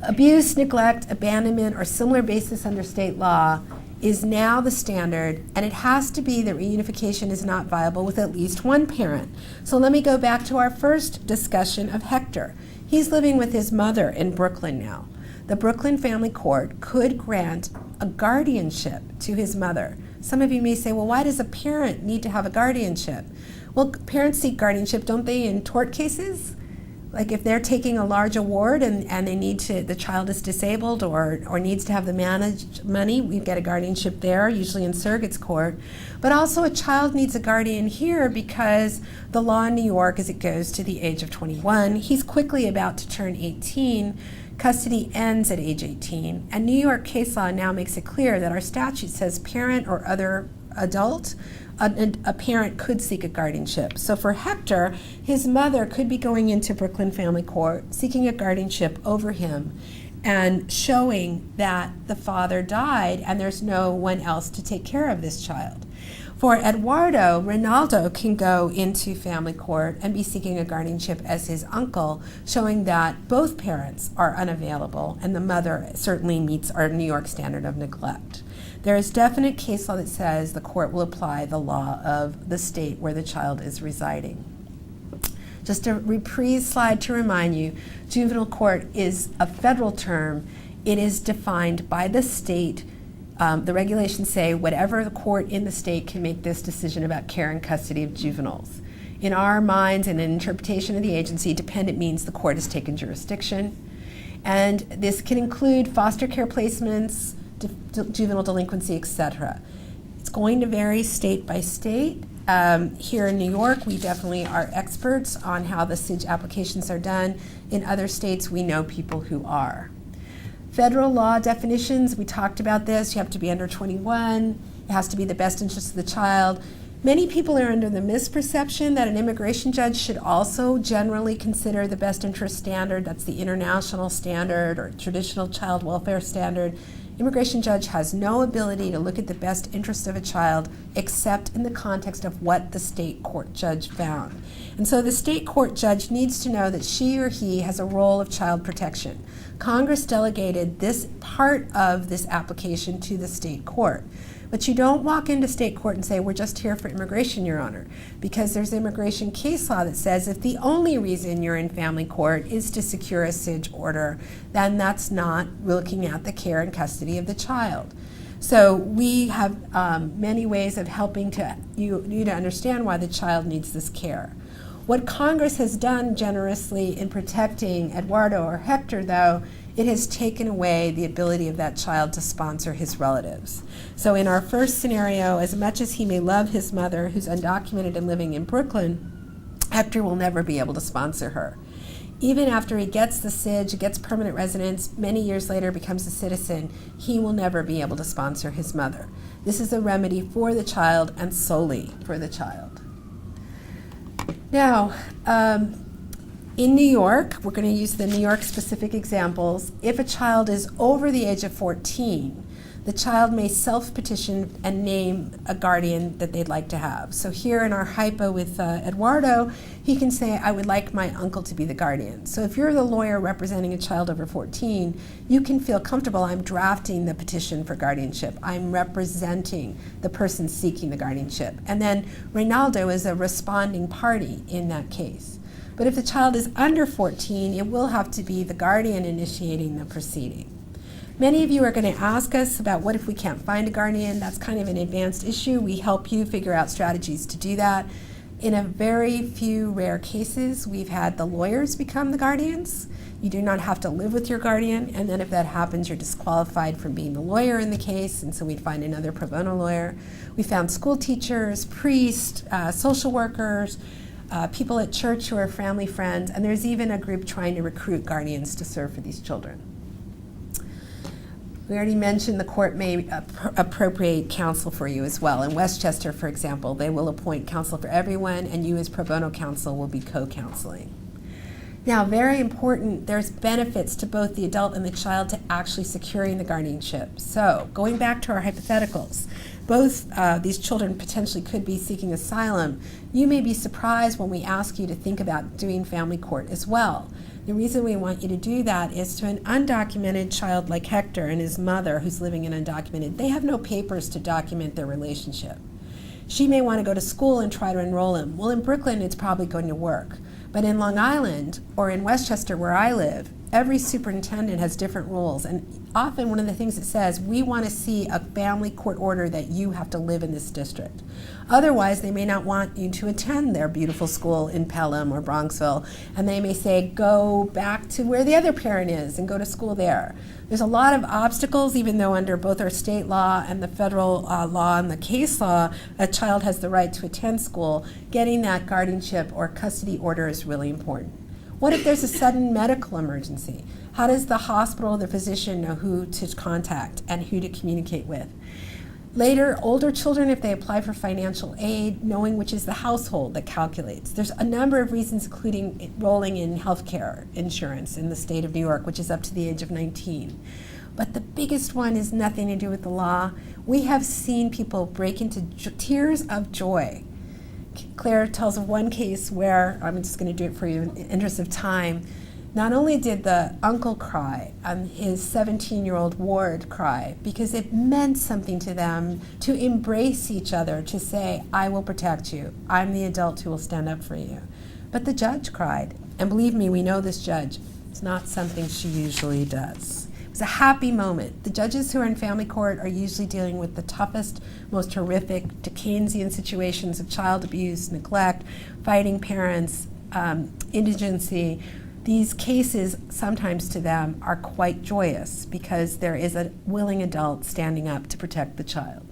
Abuse, neglect, abandonment, or similar basis under state law is now the standard, and it has to be that reunification is not viable with at least one parent. So let me go back to our first discussion of Hector. He's living with his mother in Brooklyn now. The Brooklyn Family Court could grant a guardianship to his mother. Some of you may say, well, why does a parent need to have a guardianship? Well, parents seek guardianship, don't they, in tort cases? Like if they're taking a large award and they need to, the child is disabled or needs to have the managed money, we get a guardianship there, usually in surrogate's court. But also a child needs a guardian here because the law in New York, as it goes to the age of 21, he's quickly about to turn 18. Custody ends at age 18. And New York case law now makes it clear that our statute says parent or other adult, a parent could seek a guardianship. So for Hector, his mother could be going into Brooklyn Family Court seeking a guardianship over him and showing that the father died and there's no one else to take care of this child. For Eduardo, Ronaldo can go into family court and be seeking a guardianship as his uncle, showing that both parents are unavailable and the mother certainly meets our New York standard of neglect. There is definite case law that says the court will apply the law of the state where the child is residing. Just a reprise slide to remind you, juvenile court is a federal term. It is defined by the state. The regulations say whatever the court in the state can make this decision about care and custody of juveniles. In our minds and an interpretation of the agency, dependent means the court has taken jurisdiction. And this can include foster care placements, juvenile delinquency, etc. It's going to vary state by state. Here in New York, we definitely are experts on how the SIJS applications are done. In other states, we know people who are. Federal law definitions, we talked about this. You have to be under 21. It has to be the best interest of the child. Many people are under the misperception that an immigration judge should also generally consider the best interest standard. That's the international standard or traditional child welfare standard. Immigration judge has no ability to look at the best interest of a child except in the context of what the state court judge found. And so the state court judge needs to know that she or he has a role of child protection. Congress delegated this part of this application to the state court. But you don't walk into state court and say, we're just here for immigration, Your Honor, because there's immigration case law that says if the only reason you're in family court is to secure a SIJS order, then that's not looking at the care and custody of the child. So we have many ways of helping you to understand why the child needs this care. What Congress has done generously in protecting Eduardo or Hector, though, it has taken away the ability of that child to sponsor his relatives. So in our first scenario, as much as he may love his mother, who's undocumented and living in Brooklyn, Hector will never be able to sponsor her. Even after he gets the SIJS, gets permanent residence, many years later becomes a citizen, he will never be able to sponsor his mother. This is a remedy for the child and solely for the child. Now, in New York, we're going to use the New York specific examples. If a child is over the age of 14, the child may self-petition and name a guardian that they'd like to have. So here in our hypo with Eduardo, he can say, I would like my uncle to be the guardian. So if you're the lawyer representing a child over 14, you can feel comfortable, I'm drafting the petition for guardianship. I'm representing the person seeking the guardianship. And then Ronaldo is a responding party in that case. But if the child is under 14, it will have to be the guardian initiating the proceeding. Many of you are going to ask us about what if we can't find a guardian. That's kind of an advanced issue. We help you figure out strategies to do that. In a very few rare cases, we've had the lawyers become the guardians. You do not have to live with your guardian, and then if that happens, you're disqualified from being the lawyer in the case, and so we'd find another pro bono lawyer. We found school teachers, priests, social workers, people at church who are family friends, and there's even a group trying to recruit guardians to serve for these children. We already mentioned the court may appropriate counsel for you as well. In Westchester, for example, they will appoint counsel for everyone, and you as pro bono counsel will be co-counseling. Now, very important, there's benefits to both the adult and the child to actually securing the guardianship. So, going back to our hypotheticals, both these children potentially could be seeking asylum. You may be surprised when we ask you to think about doing family court as well. The reason we want you to do that is to an undocumented child like Hector and his mother who's living in undocumented. They have no papers to document their relationship. She may want to go to school and try to enroll him. Well, in Brooklyn, it's probably going to work. But in Long Island or in Westchester, where I live, every superintendent has different rules. And often one of the things it says, we want to see a family court order that you have to live in this district. Otherwise, they may not want you to attend their beautiful school in Pelham or Bronxville. And they may say, go back to where the other parent is and go to school there. There's a lot of obstacles, even though under both our state law and the federal law and the case law, a child has the right to attend school. Getting that guardianship or custody order is really important. What if there's a sudden medical emergency? How does the hospital or the physician know who to contact and who to communicate with? Later, older children, if they apply for financial aid, knowing which is the household that calculates. There's a number of reasons, including enrolling in health care insurance in the state of New York, which is up to the age of 19. But the biggest one is nothing to do with the law. We have seen people break into tears of joy. Claire tells of one case where, I'm just going to do it for you in the interest of time, not only did the uncle cry and his 17-year-old ward cry, because it meant something to them to embrace each other, to say, I will protect you. I'm the adult who will stand up for you. But the judge cried. And believe me, we know this judge. It's not something she usually does. It was a happy moment. The judges who are in family court are usually dealing with the toughest, most horrific Dickensian situations of child abuse, neglect, fighting parents, indigency. These cases, sometimes to them, are quite joyous because there is a willing adult standing up to protect the child.